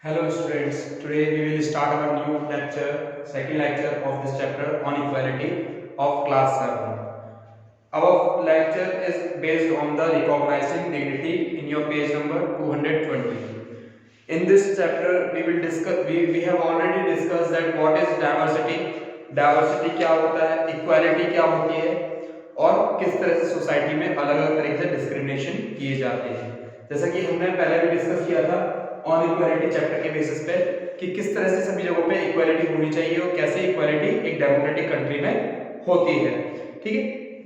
Hello students, today we will start our new lecture, second lecture of this chapter on equality of class 7. Our lecture is based on the recognizing dignity in your page number 220. In this chapter we will discuss, we have already discussed that what is diversity क्या होता है, equality क्या होती है और किस तरह से सोसाइटी में अलग अलग तरीके से डिस्क्रिमिनेशन किए जाते हैं। जैसा कि हमने पहले भी डिस्कस किया था ऑन इक्वालिटी चैप्टर के बेसिस पे कि किस तरह से सभी जगहों पे इक्वालिटी होनी चाहिए और कैसे इक्वालिटी एक डेमोक्रेटिक कंट्री में होती है। ठीक है,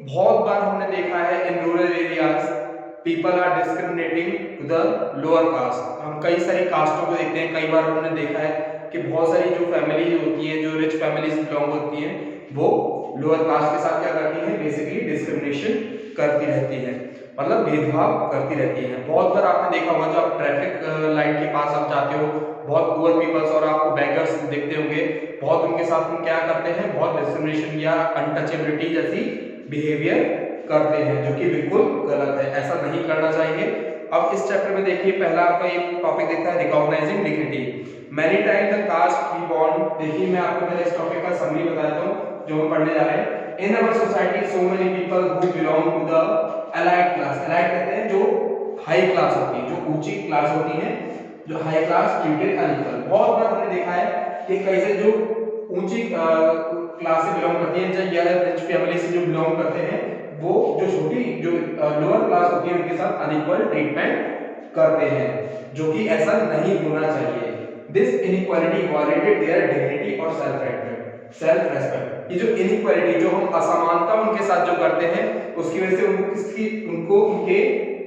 बहुत बार हमने देखा है in rural areas people are discriminating to the lower caste. हम कई सारी कास्टों को देखते हैं, कई बार हमने देखा है कि बहुत सारी जो फैमिली होती हैं, जो रिच फैमिलीज बिलोंग होती हैं, वो लोअर कास्ट के साथ क्या करती हैं, बेसिकली डिस्क्रिमिनेशन करती रहती हैं, मतलब भेदभाव करती रहती हैं। बहुत बार आपने देखा होगा, जो आप ट्रैफिक लाइट के पास आप जाते हो, बहुत पुअर पीपल्स और आपको बेगर्स दिखते होंगे, बहुत उनके साथ हम क्या करते हैं, बहुत डिस्क्रिमिनेशन या अनटचेबिलिटी जैसी बिहेवियर करते हैं, जो कि बिल्कुल गलत है, ऐसा नहीं करना चाहिए। अब इस चैप्टर में देखिए, पहला आपका एक टॉपिक देखता है recognising dignity. Many time the caste we born, देखिए मैं आपको पहले इस टॉपिक का समरी बताता हूँ जो हम पढ़ने जा रहे हैं। In our society so many people who belong to the elite class, elite कहते हैं जो हाई क्लास होती है, जो ऊंची क्लास होती है, जो हाई क्लास ट्रीटेड अनइक्वल। बहुत बार हमने देखा है कि कैसे जो ऊंची क्लास से बिलोंग करती है या रिच फैमिली से जो बिलोंग करते हैं, वो जो छोटी जो लोअर क्लास होती है उनके साथ अनइक्वल ट्रीटमेंट करते हैं, जो कि ऐसा नहीं होना चाहिए। This inequality violated there dignity और सेल्फ रेस्पेक्ट। ये जो इनइक्वालिटी, जो हम असमानता उनके साथ जो करते हैं, उसकी वजह से उनको उनके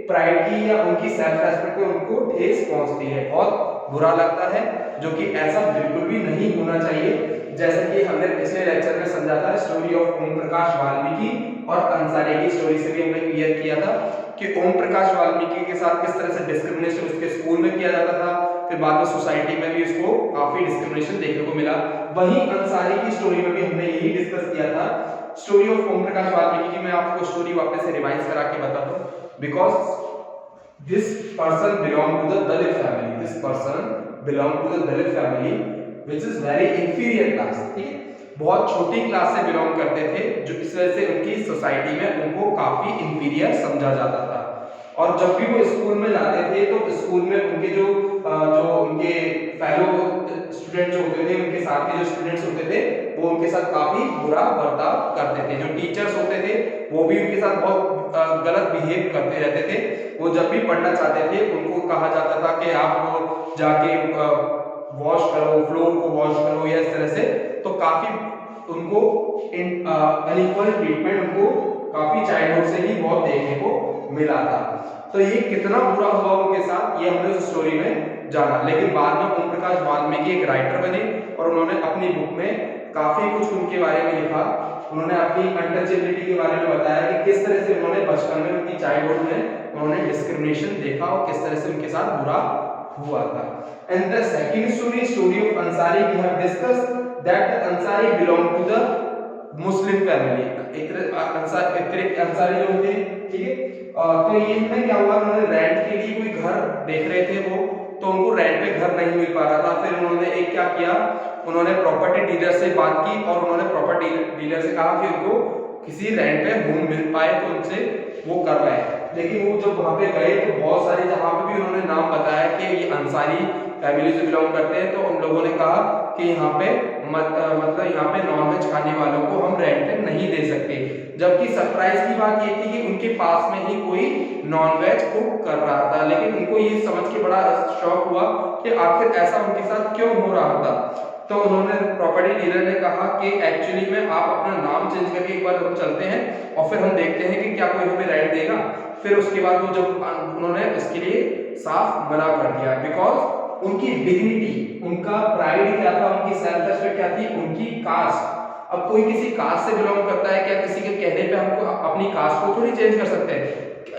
प्राइड की या उनकी सेल्फ रेस्पेक्ट को उनको ठेस पहुंचती है, बहुत बुरा लगता है, जो कि ऐसा बिल्कुल भी नहीं होना चाहिए। जैसे कि हमने पिछले लेक्चर में समझा था, स्टोरी ऑफ ओम प्रकाश वाल्मीकि और अंसारी की स्टोरी से भी हमने क्लियर किया था कि ओम प्रकाश वाल्मीकि के साथ किस तरह से डिस्क्रिमिनेशन उसके स्कूल में किया जाता था, फिर बाद में सोसाइटी में भी उसको काफी डिस्क्रिमिनेशन देखने को मिला। वहीं अंसारी की स्टोरी में भी हमने यही डिस्कस किया था। स्टोरी ऑफ ओम प्रकाश वाल्मीकि की मैं आपको स्टोरी वापस से रिवाइज करा के बताता हूँ। Because this person belong to the Dalit family, this person belong to the Dalit family which is very inferior class. ठीक है, बहुत छोटी क्लास से बिलोंग करते थे, जो इस वजह से उनकी सोसाइटी में उनको काफी इंफीरियर समझा जाता था। और जब भी वो स्कूल में जाते थे तो स्कूल में उनके जो उनके फेलो स्टूडेंट जो होते थे, उनके साथ के जो स्टूडेंट्स होते थे, वो उनके साथ काफी बुरा बर्ताव करते थे। जो टीचर्स होते थे वो भी उनके साथ बहुत गलत बिहेव करते रहते थे। वो जब भी पढ़ना चाहते थे, उनको कहा जाता था कि आप जाके वॉश करो, फ्लोर को वॉश करो, या इस तरह से। तो काफी उनको अनइक्वल ट्रीटमेंट उनको काफी चाइल्डहुड से ही बहुत देखने को मिला था। तो ये कितना बुरा हुआ उनके साथ, ये हमने उस स्टोरी में जाना। लेकिन बाद में ओम प्रकाश वाल्मीकि एक राइटर बने और उन्होंने अपनी बुक में काफी कुछ उनके बारे में लिखा। उन्होंने अपनी अनटचेबिलिटी के बारे में बताया कि किस तरह से उन्होंने बचपन में, उनकी चाइल्डहुड में उन्होंने डिस्क्रिमिनेशन देखा और किस तरह से उनके साथ बुरा हुआ था। And the second story of Ansari, we have discussed that the Ansari belong to the Muslim family. Ansari लोग थे, ठीक है। तो ये में क्या हुआ, उन्होंने रेंट के लिए कोई घर देख रहे थे वो, तो उनको रेंट पे घर नहीं मिल पा रहा था। फिर उन्होंने एक क्या किया, उन्होंने प्रॉपर्टी डीलर से बात की और उन्होंने प्रॉपर्टी डीलर से कहा कि उनको किसी रेंट पे होम मिल पाए तो उनसे वो करवाए। लेकिन वो जब वहां पे गए तो बहुत सारे, जहां पे भी उन्होंने नाम बताया कि ये अंसारी फैमिली से बिलोंग करते हैं, तो उन लोगों ने कहा कि यहाँ पे मतलब यहाँ पे नॉनवेज खाने वालों को हम रेंट पे नहीं दे सकते। जबकि सरप्राइज की बात ये थी कि उनके पास में ही कोई नॉनवेज कुक कर रहा था। लेकिन उनको ये समझ के बड़ा शौक हुआ कि आखिर ऐसा उनके साथ क्यों हो रहा था। तो उन्होंने, प्रॉपर्टी डीलर ने कहा कि एक्चुअली में आप अपना नाम चेंज करके एक बार हम चलते हैं और फिर हम देखते हैं कि क्या कोई हमें रेंट देगा। फिर उसके बाद वो जब उन्होंने इसके लिए साफ मना कर दिया, बिकॉज उनकी डिग्निटी, उनका प्राइड क्या था, उनकी सेल्फ रेस्पेक्ट क्या थी, उनकी कास्ट। अब कोई किसी कास्ट से बिलोंग करता है, क्या किसी के कहने पे हमको अपनी कास्ट को थोड़ी चेंज कर सकते हैं?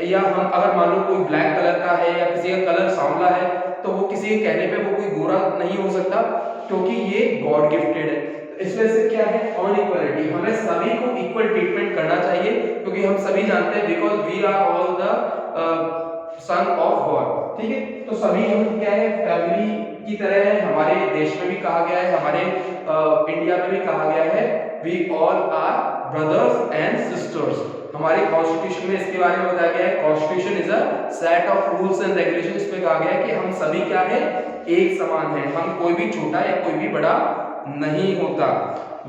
या हम अगर मान लो कोई ब्लैक कलर का है या किसी का कलर सांवला है, तो वो किसी के कहने पे वो कोई गोरा नहीं हो सकता, क्योंकि ये गॉड गिफ्टेड है। इस वजह से क्या है, ऑन इक्वालिटी, हमें सभी को इक्वल ट्रीटमेंट करना चाहिए, क्योंकि हम सभी जानते हैं because we are all the son of God. ठीक है, तो सभी हम क्या है, फैमिली की तरह है। हमारे देश में भी कहा गया है, हमारे इंडिया में भी कहा गया है, we all are brothers and sisters. हमारे कॉन्स्टिट्यूशन में इसके बारे में बताया गया है, constitution is a set of rules and regulation. इसमें कहा गया है कि हम सभी क्या है, एक समान है, हम कोई भी छोटा या कोई भी बड़ा नहीं होता।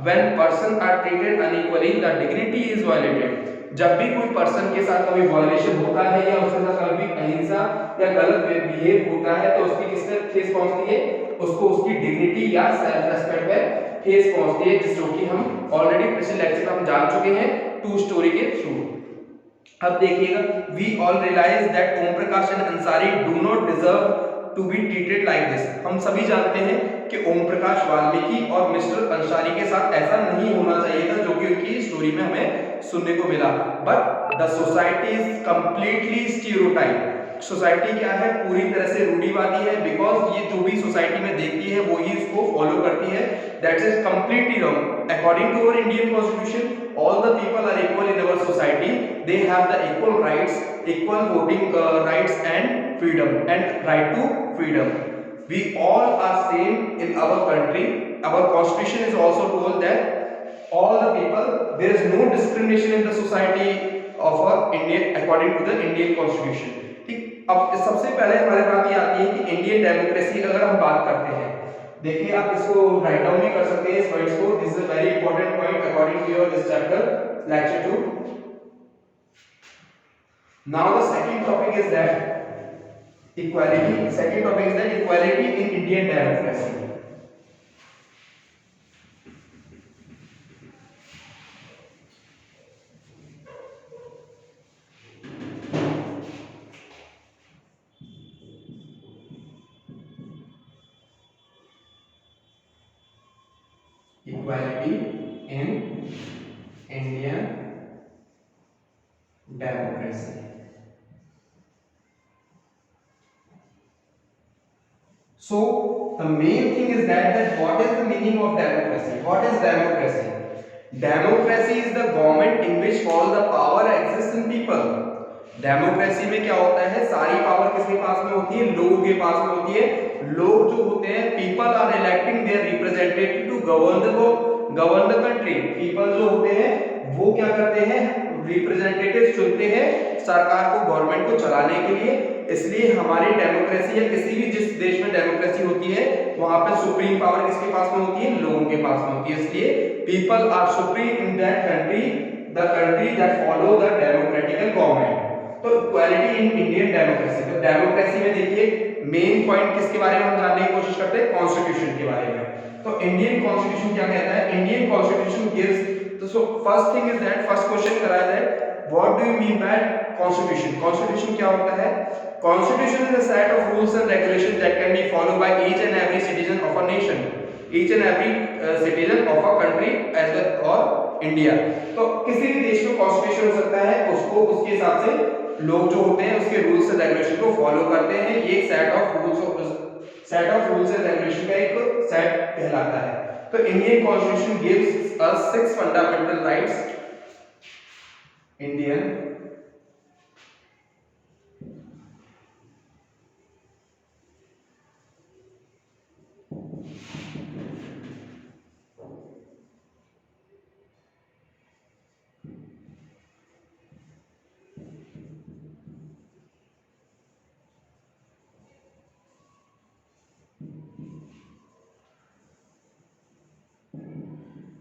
When person are treated unequally, the dignity is violated. जब भी कोई पर्सन के साथ कभी वायलेशन होता है या उसके साथ कभी अहिंसा या गलत बिहेव होता है तो उसकी किस तरह ठेस पहुंचती है, उसको उसकी डिग्निटी या सेल्फ रेस्पेक्ट पे ठेस पहुंचती है, जिसको कि हम ऑलरेडी पिछले लेक्चर में हम जान चुके हैं टू स्टोरी के थ्रू। अब देखिएगा, we all realise that Om Prakash and Ansari do not deserve to be treated like this. हम सभी जानते हैं कि ओम प्रकाश वाल्मीकि और मिस्टर अंसारी के साथ ऐसा नहीं होना चाहिए था जो कि उनकी स्टोरी में हमें सुनने को मिला। But the society is completely stereotype. Society क्या है, पूरी तरह से रूढ़िवादी है, बिकॉज ये जो भी सोसाइटी में देखती है वो ही इसको फॉलो करती है। That is completely wrong. According to our Indian constitution, all the people are equal in our society. They have the equal rights, equal voting rights and freedom and right to freedom. We all are same in our country. Our constitution is also told that all the people, there is no discrimination in the society of our Indian according to the Indian constitution. ठीक, अब सबसे पहले हमारे बात ये आती है कि इंडियन डेमोक्रेसी अगर हम बात करते हैं, देखिए आप इसको राइट डाउन भी कर सकते हैं इस पॉइंट्स को। This is a very important point according to your this chapter lecture 2। Now the second topic is that equality. Second topic is that equality in Indian democracy. Equality in Indian democracy. So the main thing is that what is the meaning of democracy? What is democracy? Democracy is the government in which all the power exists in people. Democracy में क्या होता है, सारी power किसके पास में होती है, लोगों के पास में होती है। लोग जो होते हैं, people are electing their representative to govern the country. People जो होते हैं वो क्या करते हैं, रिप्रेजेंटेटिव चुनते हैं सरकार को, गवर्नमेंट को चलाने के लिए। इसलिए हमारी डेमोक्रेसी या किसी भी जिस देश में डेमोक्रेसी होती है वहां पे सुप्रीम पावर किसके पास में होती है, लोगों के पास में होती है। इसलिए people are supreme in that country, the country that follow the democratical government. तो इक्वालिटी इन इंडियन डेमोक्रेसी, तो डेमोक्रेसी में देखिए मेन पॉइंट किसके बारे में हम जानने की कोशिश करते हैं, कॉन्स्टिट्यूशन के बारे में। तो इंडियन कॉन्स्टिट्यूशन क्या कहता है, इंडियन कॉन्स्टिट्यूशन गिव्स, तो so first thing is that, first question कराया है, what do you mean by constitution. Constitution क्या होता है, constitution is a set of rules and regulation that can be followed by each and every citizen of a nation, each and every citizen of a country as well और India. तो किसी भी देश में constitution हो सकता है, उसको उसके हिसाब से लोग जो होते हैं उसके रूल्स एंड रेगुलेशन को फॉलो करते हैं। ये एक set of rules and regulation का एक सेट कहलाता है। तो Indian constitution gives us 6 fundamental rights. Indian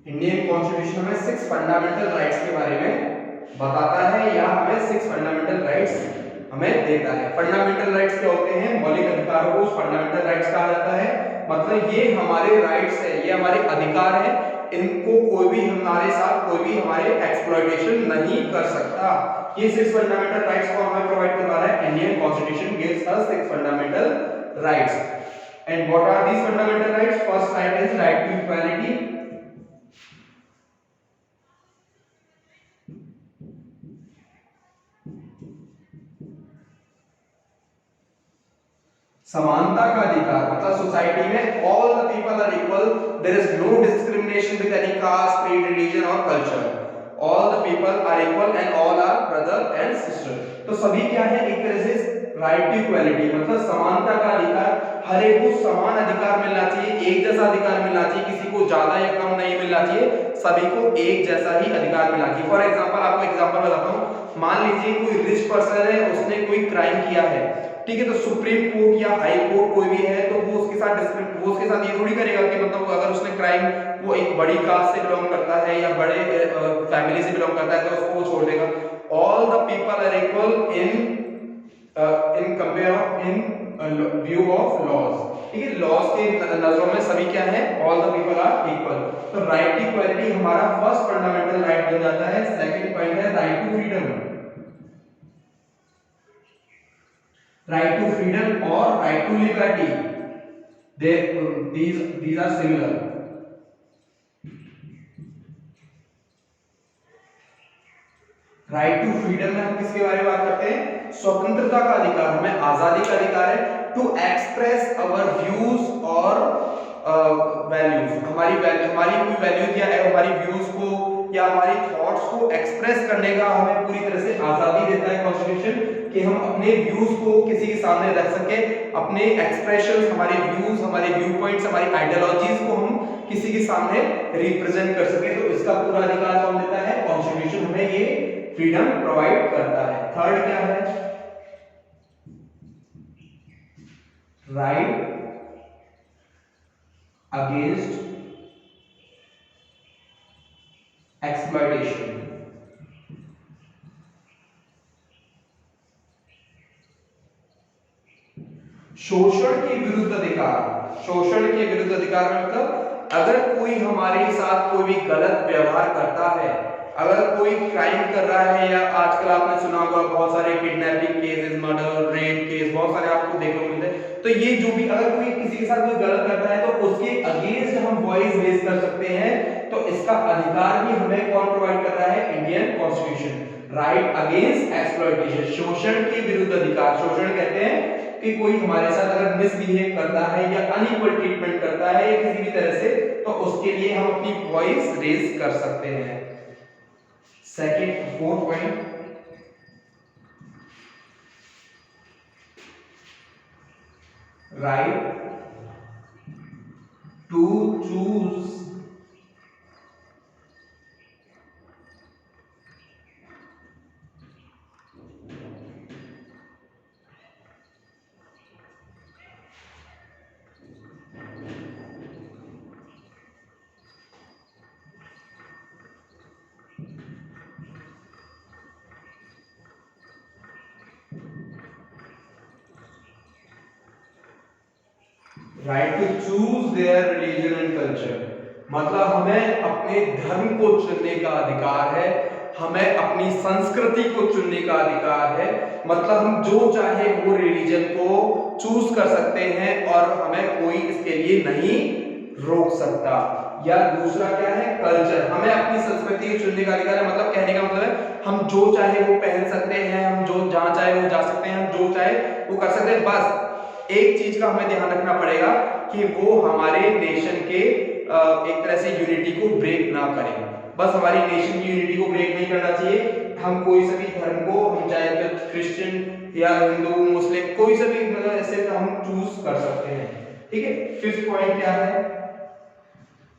Indian constitution हमें 6 फंडामेंटल राइट्स के बारे में बताता है या हमें 6 फंडामेंटल राइट्स हमें देता है। फंडामेंटल राइट्स क्या होते हैं, मौलिक अधिकारों को फंडामेंटल राइट्स कहा जाता है। मतलब ये हमारे राइट्स है, ये हमारे अधिकार है, इनको कोई भी हमारे साथ, कोई भी हमारे एक्सप्लॉइटेशन नहीं कर सकता। ये 6 फंडामेंटल राइट्स को हमें प्रोवाइड करवा रहा है Indian constitution gives us 6 fundamental rights. And what are these fundamental rights, first right is right to equality, समानता का अधिकार। मतलब सोसाइटी में all the people are equal, there is no discrimination with any caste, creed, religion और culture. All the people are equal and all are brother and sister. तो सभी क्या है, एक तरह से राइट टू इक्वालिटी, मतलब समानता का अधिकार, हर एक को समान अधिकार मिलना चाहिए, एक जैसा अधिकार मिलना चाहिए, किसी को ज्यादा या कम नहीं मिलना चाहिए, सभी को एक जैसा ही अधिकार मिलना चाहिए। फॉर एग्जांपल आपको एग्जांपल बताता हूं, मान लीजिए कोई रिच पर्सन है, उसने कोई क्राइम किया है, ठीक है, तो सुप्रीम कोर्ट या हाई कोर्ट कोई भी है तो वो उसके साथ ये थोड़ी करेगा कि मतलब अगर उसने क्राइम, वो एक बड़ी कास्ट से बिलोंग करता है या बड़े फैमिली से बिलोंग करता है तो उसको वो छोड़ देगा। All the people are equal in compare in view of laws, ठीक है, लॉज के नजरों में सभी क्या है, all the people are equal. तो राइट टू इक्वालिटी हमारा फर्स्ट फंडामेंटल राइट बन जाता है। सेकंड पॉइंट है right to freedom, right to freedom or right to liberty, these are similar। Right to freedom में हम किसके बारे में बात करते हैं, स्वतंत्रता का अधिकार, हमें आजादी का अधिकार है टू एक्सप्रेस अवर व्यूज और वैल्यूज, हमारी कोई वैल्यूज या हमारी व्यूज को या हमारी थॉट्स को एक्सप्रेस करने का हमें पूरी तरह से आजादी देता है कॉन्स्टिट्यूशन, कि हम अपने व्यूज को किसी के सामने रख सके, अपने एक्सप्रेशंस, हमारे व्यूज, हमारे व्यू पॉइंट्स, हमारी आइडियोलॉजीज को हम किसी के सामने रिप्रेजेंट कर सके। तो इसका पूरा अधिकार कौन देता है, कॉन्स्टिट्यूशन हमें ये फ्रीडम प्रोवाइड करता है। थर्ड क्या है, राइट अगेंस्ट एक्सप्लॉयटेशन, शोषण के विरुद्ध अधिकार। शोषण के विरुद्ध अधिकार मतलब अगर कोई हमारे साथ कोई भी गलत व्यवहार करता है, अगर कोई क्राइम कर रहा है, या आजकल आपने सुना होगा बहुत सारे kidnapping cases, murder, rape case बहुत सारे आपको देखने को मिलते हैं, तो ये जो भी अगर कोई किसी के साथ कोई गलत करता है तो उसके अगेंस्ट हम वॉइस रेज कर सकते हैं। तो इसका अधिकार भी हमें कौन प्रोवाइड कर रहा है, Indian constitution. Right against exploitation, शोषण के विरुद्ध अधिकार। शोषण कहते हैं कि कोई हमारे साथ अगर मिसबिहेव करता है या अनइक्वल ट्रीटमेंट करता है या किसी भी तरह से, तो उसके लिए हम अपनी वॉइस रेज कर सकते हैं। Second, fourth point, right to choose right to choose their religion and culture, मतलब हमें अपने धर्म को चुनने का अधिकार है, हमें अपनी संस्कृति को चुनने का अधिकार है, मतलब हम जो चाहे वो रिलीजन को चूज कर सकते हैं और हमें कोई इसके लिए नहीं रोक सकता। या दूसरा क्या है, कल्चर, हमें अपनी संस्कृति को चुनने का अधिकार है, मतलब कहने का मतलब है हम जो चाहे वो पहन सकते हैं, हम जो जहां चाहे वो जा सकते हैं, हम जो चाहे वो कर सकते हैं। बस एक चीज का हमें ध्यान रखना पड़ेगा कि वो हमारे नेशन के एक तरह से यूनिटी को ब्रेक ना करें। बस हमारी नेशन की यूनिटी को ब्रेक नहीं करना चाहिए। हम कोई सा भी धर्म को, हम चाहे तो क्रिश्चियन या हिंदू, मुस्लिम, कोई सा भी मतलब ऐसे हम चूज कर सकते हैं, ठीक है। फिफ्थ पॉइंट क्या है,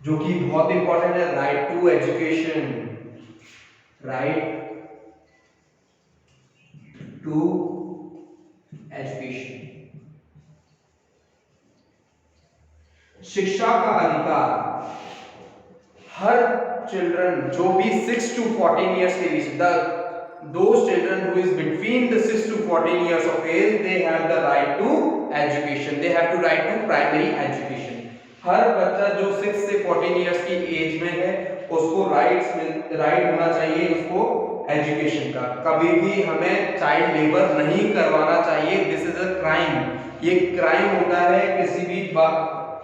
जो कि बहुत इंपॉर्टेंट है, right to education. Right to education, शिक्षा का अधिकार। हर चिल्ड्रन जो भी 6 to 14 years के बीच, those children who is between the 6 to 14 years of age, they have the right to education, they have to right to primary education। हर बच्चा जो 6 से 14 years की एज में है उसको राइट होना चाहिए उसको एजुकेशन का। कभी भी हमें चाइल्ड लेबर नहीं करवाना चाहिए, दिस इज अ क्राइम। ये क्राइम होता है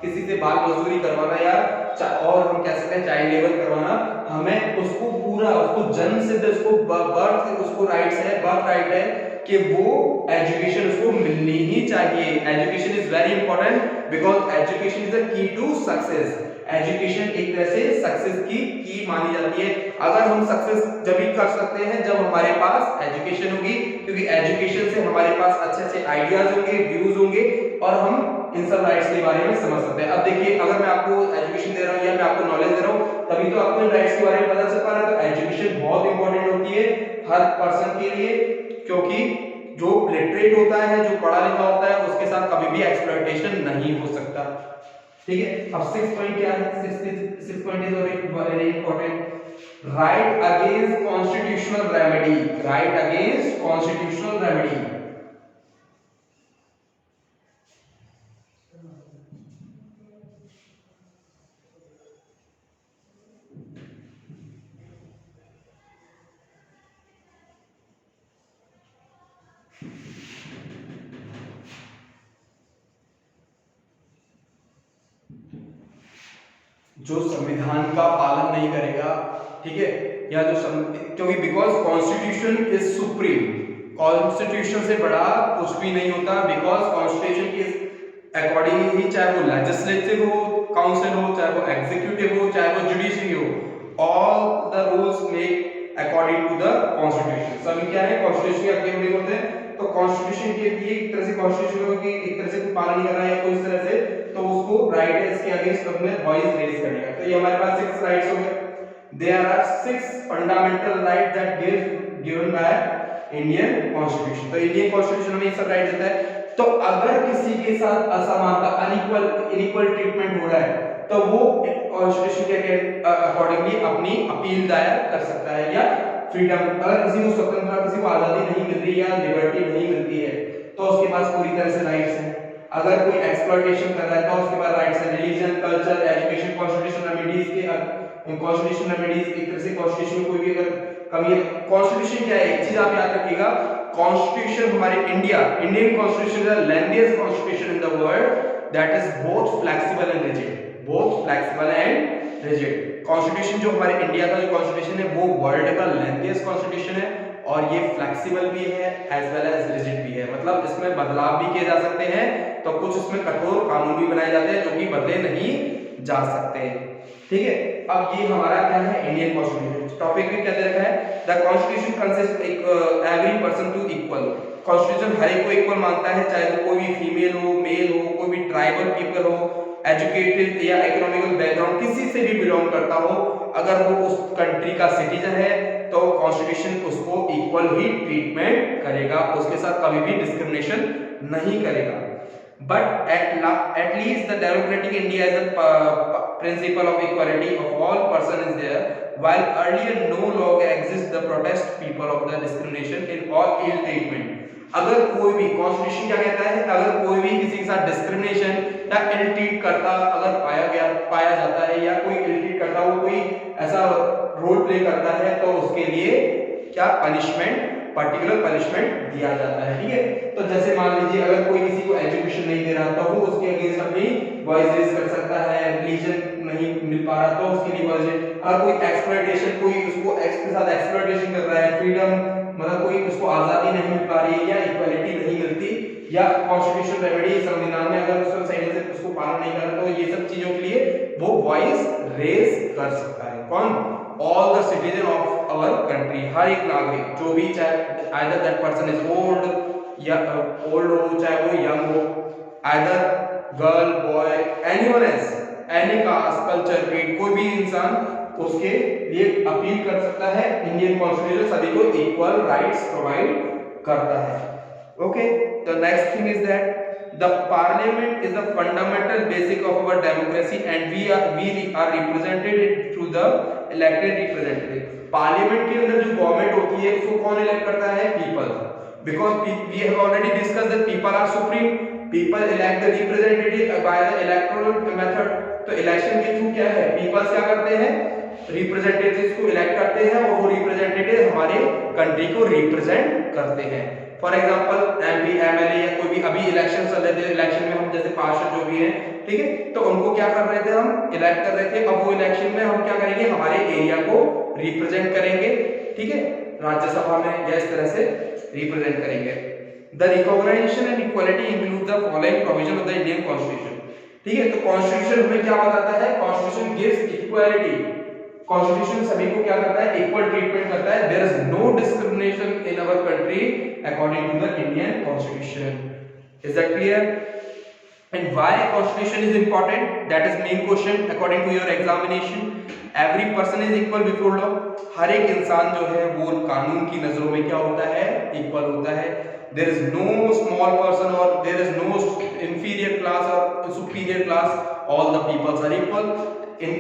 किसी से बाल मजदूरी करवाना या और हम कह सकते हैं चाइल्ड लेबर करवाना। हमें उसको पूरा, उसको जन्म से उसको बर्थ, उसको राइट्स है, बर्थ राइट है कि वो एजुकेशन उसको मिलनी ही चाहिए। Education is very important because education is the key to success. Education एक तरह से सक्सेस की मानी जाती है। अगर हम सक्सेस जब भी कर सकते हैं जब हमारे पास एजुकेशन होगी, क्योंकि एजुकेशन से हमारे पास अच्छे अच्छे आइडियाज होंगे, व्यूज होंगे और हम इन सब राइट्स के बारे में समझ सकते हैं। अब देखिए, अगर मैं आपको एजुकेशन दे रहा हूँ या मैं आपको नॉलेज दे रहा हूँ तभी तो आपको इन राइट्स के बारे में पता चल पा रहा है। तो एजुकेशन बहुत इंपॉर्टेंट होती है हर पर्सन के लिए, क्योंकि जो लिटरेट होता है, जो पढ़ा लिखा होता है, उसके साथ कभी भी एक्सप्लॉयटेशन नहीं हो सकता। ठीक है, अब 6 पॉइंट क्या है? 6 point is very important. Right against constitutional remedy. Right against constitutional remedy. जो संविधान का पालन नहीं करेगा, ठीक है, या जो क्योंकि because constitution is supreme, constitution से बड़ा कुछ भी नहीं होता। बिकॉज कॉन्स्टिट्यूशन के अकॉर्डिंग ही, चाहे वो लेजिस्लेटिव हो काउंसिल हो, चाहे वो एग्जीक्यूटिव हो, चाहे वो जुडिशरी हो, all the rules make according to the constitution. सभी क्या है? कॉन्स्टिट्यूशन के अकॉर्डिंग होते हैं। तो कॉन्स्टिट्यूशन के लिए एक तरह से कॉन्स्टिट्यूशन की एक तरह से पालन नहीं कर रहा है या कोई इस तरह से, तो उसको राइट है इसके अगेंस्ट अपने वॉइस रेज करेगा। तो ये हमारे पास 6 राइट्स हो गए। There are 6 fundamental right that given by Indian constitution. तो इंडियन कॉन्स्टिट्यूशन हमें ये सब राइट देता है। तो अगर किसी के साथ असमानता, अनइक्वल ट्रीटमेंट हो रहा है तो वो कॉन्स्टिट्यूशन के अकॉर्डिंगली अपनी अपील दायर कर सकता है। या फ्रीडम, अगर किसी को स्वतंत्रता, किसी को आजादी नहीं मिल रही या लिबर्टी नहीं मिलती है तो उसके पास पूरी तरह से राइट्स हैं। अगर कोई एक्सप्लॉयटेशन कर रहा है तो उसके पास राइट्स है। Religion, culture, education, constitution remedies के कॉन्स्टिट्यूशन रेमेडीज एक तरह से कॉन्स्टिट्यूशन में कोई भी अगर कमी है, कॉन्स्टिट्यूशन क्या है? एक चीज आप याद रखिएगा, कॉन्स्टिट्यूशन हमारे Indian constitution is the lengthiest constitution in the world that is both flexible and rigid. Both flexible and rigid. Constitution जो हमारे इंडिया का जो कॉन्स्टिट्यूशन है वो वर्ल्ड का लेंथीएस्ट कॉन्स्टिट्यूशन है और ये फ्लेक्सिबल भी है एज वेल एज रिजिड भी है। मतलब इसमें बदलाव भी किए जा सकते हैं, तो कुछ इसमें कठोर कानून भी बनाए जाते हैं जो कि बदले नहीं जा सकते। ठीक है, अब ये हमारा क्या है? Indian constitution. टॉपिक में क्या दे रखा है? The constitution consist every person to equal. Constitution हर एक को इक्वल मानता है, चाहे वो कोई भी फीमेल हो, मेल हो, कोई भी ट्राइबल पीपल हो, एजुकेटेड या इकोनॉमिकल बैकग्राउंड किसी से भी बिलोंग करता हो, अगर वो उस कंट्री का सिटीजन है तो कॉन्स्टिट्यूशन उसको इक्वल ही ट्रीटमेंट करेगा, उसके साथ कभी भी डिस्क्रिमिनेशन नहीं करेगा। But at least the democratic India is a principle of equality of all persons is there, while earlier no longer exists the protest people of the discrimination in all ill treatment. अगर कोई भी constitution क्या कहता है? अगर कोई भी किसी के साथ डिस्क्रिमिनेशन या इल ट्रीट करता अगर पाया जाता है या कोई इल ट्रीट करता हो, कोई ऐसा रोल प्ले करता है तो उसके लिए क्या पनिशमेंट, पर्टिकुलर पनिशमेंट दिया जाता है। ठीक है, तो जैसे मान लीजिए अगर कोई किसी को एजुकेशन नहीं दे रहा तो वो उसके अगेंस्ट अपनी वॉइस रेज कर सकता है। रिलीजन नहीं मिल पा रहा तो उसके लिए वॉइस रेज। अगर कोई एक्सप्लॉयटेशन, कोई उसको के साथ एक्सप्लॉयटेशन कर रहा है, फ्रीडम मतलब कोई उसको आजादी नहीं मिल पा रही है या इक्वालिटी नहीं मिलती, या कॉन्स्टिट्यूशन रेमेडी संविधान में अगर उसको सही से उसको पालन नहीं कर रहा तो ये सब चीजों के लिए वो वॉइस रेज कर सकता है। कौन? All the citizen of our country, हर एक नागरिक, जो भी, चाहे either that person is old या ओल्ड हो, चाहे वो यंग हो, either girl, boy, anyone else, any caste, culture, creed, कोई भी इंसान उसके लिए अपील कर सकता है। इंडियन कॉन्स्टिट्यूशन सभी को इक्वल राइट्स प्रोवाइड करता है। Okay, the next thing is that the parliament is the fundamental basic of our democracy and we are represented through the elected representative. Parliament के अंदर जो गवर्नमेंट होती है उसको कौन इलेक्ट करता है? People, because we have already discussed that people are supreme, people elect the representative by the electoral method. तो इलेक्शन के थ्रू क्या है? पीपल्स क्या करते हैं? रिप्रेजेंटेटिव्स को इलेक्ट करते हैं और वो रिप्रेजेंटेटिव हमारे कंट्री को रिप्रेजेंट करते हैं। फॉर एग्जांपल एमपी, एमएलए या कोई भी, अभी इलेक्शन चल रहे थे, इलेक्शन में हम जैसे पार्षद जो भी हैं, ठीक है, तो उनको क्या कर रहे थे? हम इलेक्ट कर रहे थे। अब वो इलेक्शन में हम क्या करेंगे? हमारे एरिया को रिप्रेजेंट करेंगे, ठीक है, राज्यसभा में या इस तरह से रिप्रेजेंट करेंगे। The recognisation and equality include the following provision of the Indian constitution. ठीक है, तो कॉन्स्टिट्यूशन हमें क्या बताता है? Constitution gives equality. कॉन्स्टिट्यूशन सभी को क्या करता है? इक्वल ट्रीटमेंट करता है। There is no discrimination in our country according to the Indian constitution. Is that clear? And why constitution is important? That is main question according to your examination. Every person is equal before law. हर एक इंसान जो है वो कानून की नजरों में क्या होता है? इक्वल होता है। There is no small person or there is no inferior class or superior class. All the peoples are equal in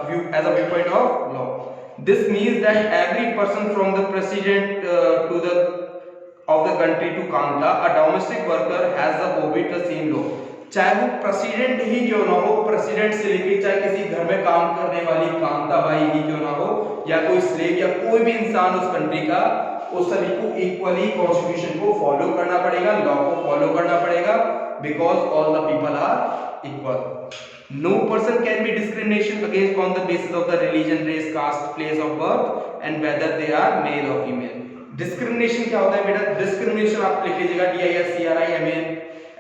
view as a viewpoint of law. This means that every person from the president to the of the country to Kanta, a domestic worker has the obey the same law. चाहे वो president ही क्यों ना हो, president से लेके चाहे किसी घर में काम करने वाली कांता बाई ही क्यों ना हो, या कोई स्लेव या कोई भी इंसान उस कंट्री का, उस सभी को इक्वली कॉन्स्टिट्यूशन को फॉलो करना पड़ेगा, लॉ को फॉलो करना पड़ेगा, because all the people are equal. No person can be discrimination against on the basis of the religion, race, caste, place of birth and whether they are male or female. Discrimination क्या होता है बेटा? Discrimination आप लिख लीजिएगा,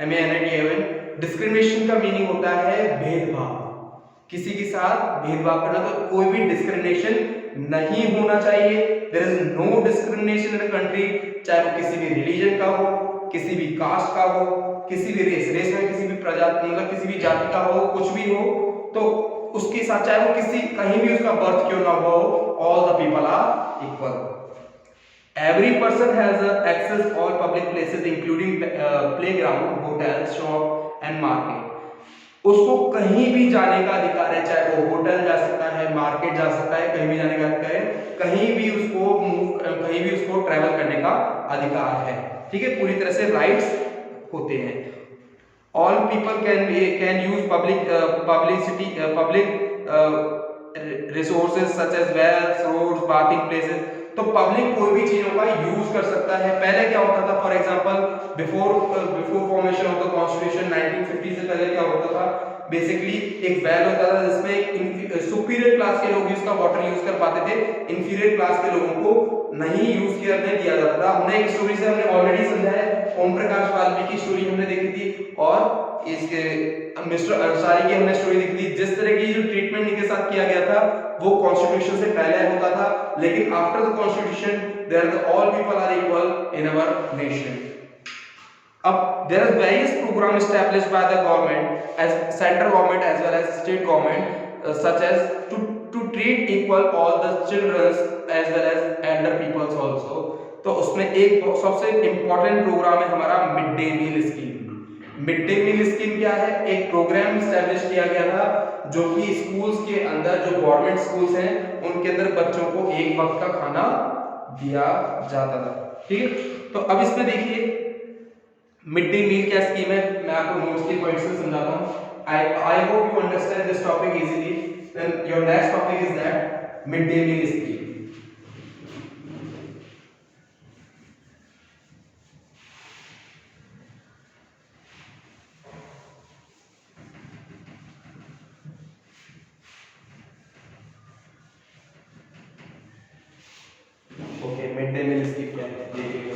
DISCRIMINATION। Discrimination का meaning होता है भेदभाव, किसी के साथ भेदभाव करना। तो कोई भी डिस्क्रिमिनेशन नहीं होना चाहिए। There is no discrimination in a country, चाहे वो किसी भी रिलीजन का हो, किसी भी कास्ट का हो, किसी भी रेस में किसी भी प्रजाति मतलब किसी भी जाति का हो, कुछ भी हो, तो उसके साथ चाहे वो किसी कहीं भी उसका बर्थ क्यों ना हो, all the people are equal. Every person has access all public places including playground, hotels, shop and market. उसको कहीं भी जाने का अधिकार है, चाहे वो होटल जा सकता है, मार्केट जा सकता है, कहीं भी जाने का अधिकार है, कहीं भी उसको ट्रैवल करने का अधिकार है। ठीक है, पूरी तरह से राइट्स होते हैं। All people can use public resources such as wells, roads, bathing places। तो पब्लिक कोई भी चीजों का यूज कर सकता है। पहले क्या होता था, for example before formation of the constitution 1950 से पहले क्या होता था, बेसिकली एक वेल होता था जिसमें सुपीरियर क्लास के लोग उसका वाटर यूज कर पाते थे, इंफीरियर क्लास के लोगों को नहीं यूज करने दिया जाता था। हमने एक स्टोरी से हमने ऑलरेडी समझा है, ओम प्रकाश वाल्मीकि की स्टोरी हमने देखी थी, और इसके मिस्टर अंसारी की हमने स्टोरी देखी थी। जिस तरह की जो ट्रीटमेंट इनके साथ किया गया था वो कॉन्स्टिट्यूशन से पहले होता था, लेकिन after the constitution there all people are equal in our nation. अब there is various program established by the government as central government as well as state government such as to treat equal all the children as well as elder peoples also। तो उसमें एक सबसे important programme है हमारा mid day meal scheme. Mid day meal scheme क्या है? एक programme establish किया गया था जो कि स्कूल्स के अंदर, जो गवर्नमेंट स्कूल्स हैं उनके अंदर बच्चों को एक वक्त का खाना दिया जाता था। ठीक है, तो अब इसमें देखिए मिड डे मील क्या स्कीम है, मैं आपको नोट्स के पॉइंट्स से समझाता हूं। I hope you understand this topic easily. Then your next topic is that mid day meal scheme. Okay, mid day meal scheme क्या है देखिए।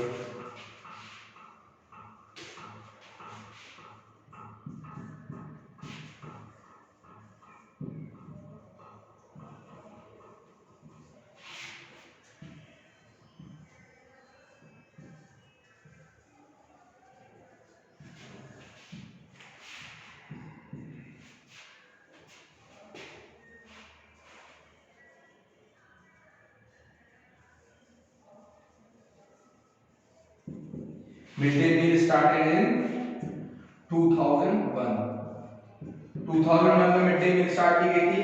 Mid day meal started in 2001। 2001 में मिड डे मील start की गई थी।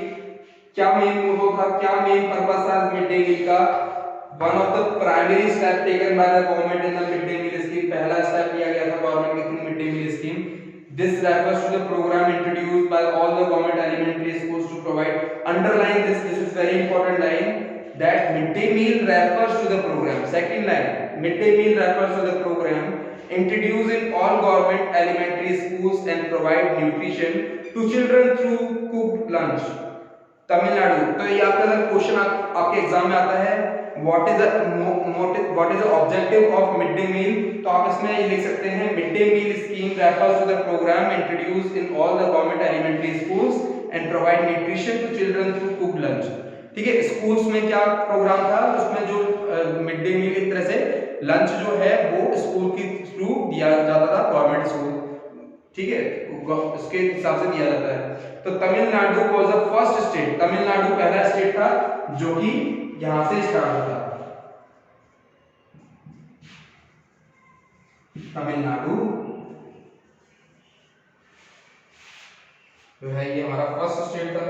क्या मेन मोटो था, क्या मेन पर्पस था मिड डे मील का? One of the primary step taken by the government in the mid day meal scheme. पहला स्टेप लिया गया था गवर्नमेंट के through mid day meal scheme. This refers to the programme introduced by all the government elementary schools to provide, underline this is very important line, that midday meal refers to the program. Second line, midday meal refers to the program introduced in all government elementary schools and provide nutrition to children through cooked lunch। Tamil Nadu. तो ये आपका अगर question आपके exam में आता है what is the objective of mid day meal, तो आप इसमें ये लिख सकते हैं mid day meal scheme refers to the programme introduced in all the government elementary schools and provide nutrition to children through cooked lunch. ठीक है, schools में क्या प्रोग्राम था, उसमें जो मिड डे मील एक तरह से लंच जो है वो स्कूल के थ्रू दिया जाता था, गवर्नमेंट स्कूल, ठीक है, उसके हिसाब से दिया जाता है। तो Tamil Nadu was the first state, Tamil Nadu पहला स्टेट था जो कि यहां से स्टार्ट होता। तमिलनाडु जो है ये हमारा फर्स्ट स्टेट था।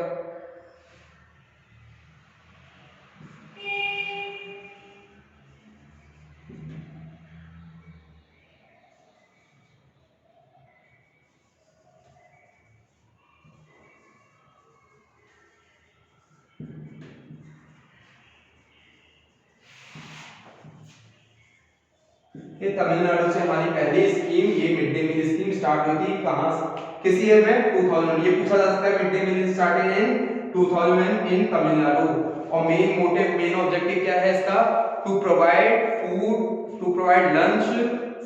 ये तमिलनाडु से हमारी पहली स्कीम, ये mid day meal scheme start हुई थी कहां से, किस ईयर में, 2000। ये पूछा जा सकता है, mid day meal started in 2000 in Tamil Nadu. और मेन मोटिव, मेन ऑब्जेक्टिव क्या है इसका, to provide food, to provide lunch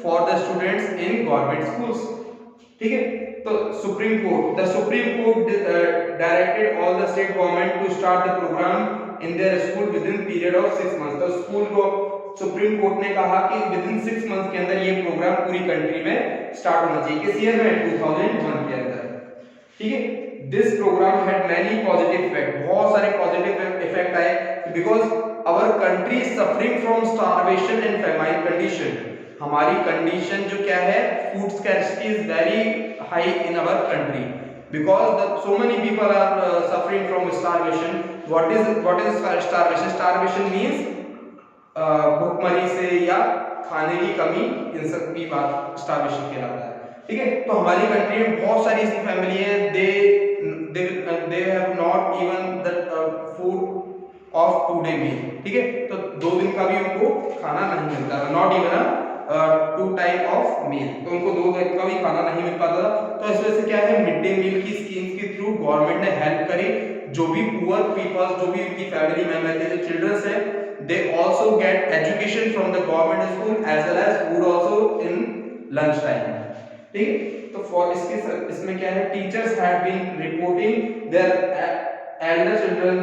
for the students in government schools. ठीक है, तो supreme court directed all the state government to start the program in their school within period of 6 months. तो school को supreme court ने कहा कि with in 6 month के अंदर ये प्रोग्राम पूरी कंट्री में स्टार्ट होना चाहिए। किस ईयर में, 2001 के अंदर। ठीक है, this program had many positive effect, बहुत सारे पॉजिटिव इफेक्ट आए, because our country is suffering from starvation and famine condition. हमारी कंडीशन जो क्या है, food scarcity is very high in our country, because so many people are suffering from starvation. What is starvation? Starvation means भूखमरी से या खाने की कमी, इन सब की बात स्टार्वेशन कहलाता है। ठीक है, तो हमारी कंट्री में बहुत सारी ऐसी फैमिली है, they have not even the food of 2 day meal। ठीक है, तो 2 दिन का भी उनको खाना नहीं मिलता, not even 2 time of meal, तो उनको 2 दिन का भी खाना नहीं मिल पाता था। तो इस वजह से क्या है, मिड डे मील की स्कीम्स के थ्रू गवर्नमेंट ने हेल्प करी, जो भी पुअर पीपल्स, जो भी उनकी फैमिली मेंबर थे, जो चिल्ड्रंस है, they also get education from the government school as well as food also in lunch time। ठीक है, तो फॉर इसमें क्या है, teachers have been reporting their elder children,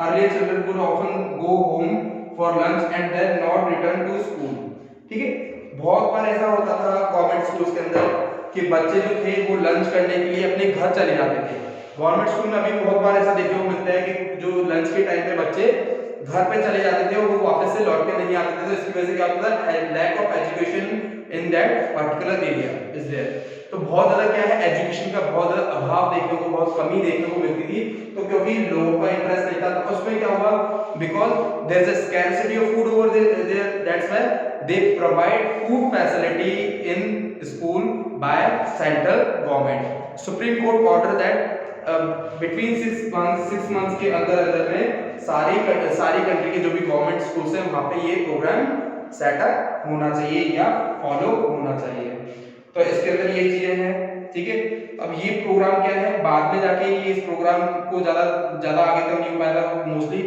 earlier children would often go home for lunch and then not return to school। ठीक है, बहुत बार ऐसा होता था गवर्नमेंट स्कूल्स के अंदर कि बच्चे जो थे वो लंच करने के लिए अपने घर चले जाते थे। गवर्नमेंट स्कूल में अभी बहुत बार ऐसा देखने को मिलता है कि जो लंच के टाइम पे बच्चे घर पे चले जाते थे और वो वापस से लौट के नहीं आते थे। तो इसकी वजह से क्या होता था, lack of education in that particular area is there. तो बहुत ज्यादा क्या है, एजुकेशन का बहुत ज्यादा अभाव देखने को, बहुत कमी देखने को मिलती थी। तो क्योंकि लोगों का इंटरेस्ट नहीं था, तो उसमें क्या हुआ, because there is a scarcity of food over there, that's why they provide food facility in school by central government. Supreme court order that between 6 months के अंदर में सारी कंट्री के जो भी गवर्नमेंट स्कूल्स हैं वहां पे ये प्रोग्राम सेटअप होना चाहिए या फॉलो होना चाहिए। तो इसके अंदर ये चीजें हैं। ठीक है, अब ये प्रोग्राम क्या है, बाद में जाके ये इस प्रोग्राम को ज्यादा आगे तक नहीं हो पाया था। मोस्टली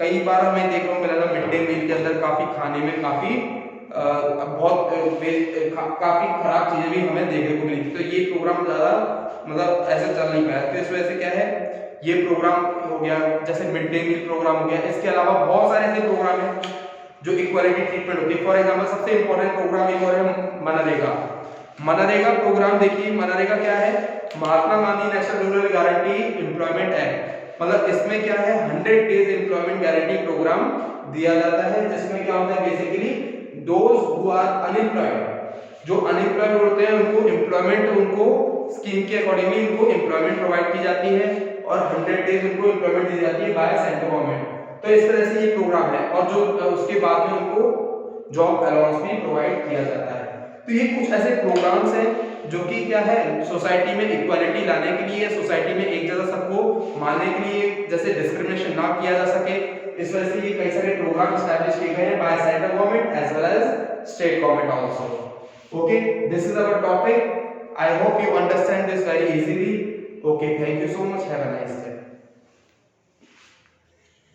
कई बार हमें देखने को मिला था मिड डे मील के अंदर काफी खाने में काफी काफी खराब चीजें भी हमें देखने को मिली थी। तो ये प्रोग्राम ज्यादा मतलब ऐसे चल नहीं पाया। तो इस वजह से क्या है, ये प्रोग्राम हो गया, जैसे मिड डे मील प्रोग्राम हो गया। इसके अलावा बहुत सारे ऐसे प्रोग्राम हैं जो इक्वालिटी ट्रीटमेंट होती है। फॉर एग्जांपल सबसे इंपॉर्टेंट प्रोग्राम एक और है मनरेगा। मनरेगा प्रोग्राम देखिए, मनरेगा क्या है, Mahatma Gandhi national rural guarantee employment act. मतलब इसमें क्या है, 100 डेज एम्प्लॉयमेंट गारंटी प्रोग्राम दिया जाता है, जिसमें क्या होता है, basically those who are unemployed, जो अनएम्प्लॉयड होते हैं उनको एम्प्लॉयमेंट, उनको स्कीम के अकॉर्डिंगली उनको एम्प्लॉयमेंट प्रोवाइड की जाती है और 100 डेज उनको एम्प्लॉयमेंट दी जाती है बाय सेंट्रल गवर्नमेंट। तो इस तरह से ये प्रोग्राम है, और जो उसके बाद में उनको जॉब अलाउंस भी प्रोवाइड किया जाता है। तो ये कुछ ऐसे प्रोग्राम्स हैं जो कि क्या है, सोसाइटी में इक्वालिटी लाने के लिए, सोसाइटी में एक जैसा सबको मानने के लिए, जैसे डिस्क्रिमिनेशन ना किया जा सके, इस वजह से ये कई सारे प्रोग्राम एस्टैब्लिश किए गए हैं by central government as well as state government also. Okay, this is our topic. I hope you understand this very easily. Okay, thank you so much. Have a nice day.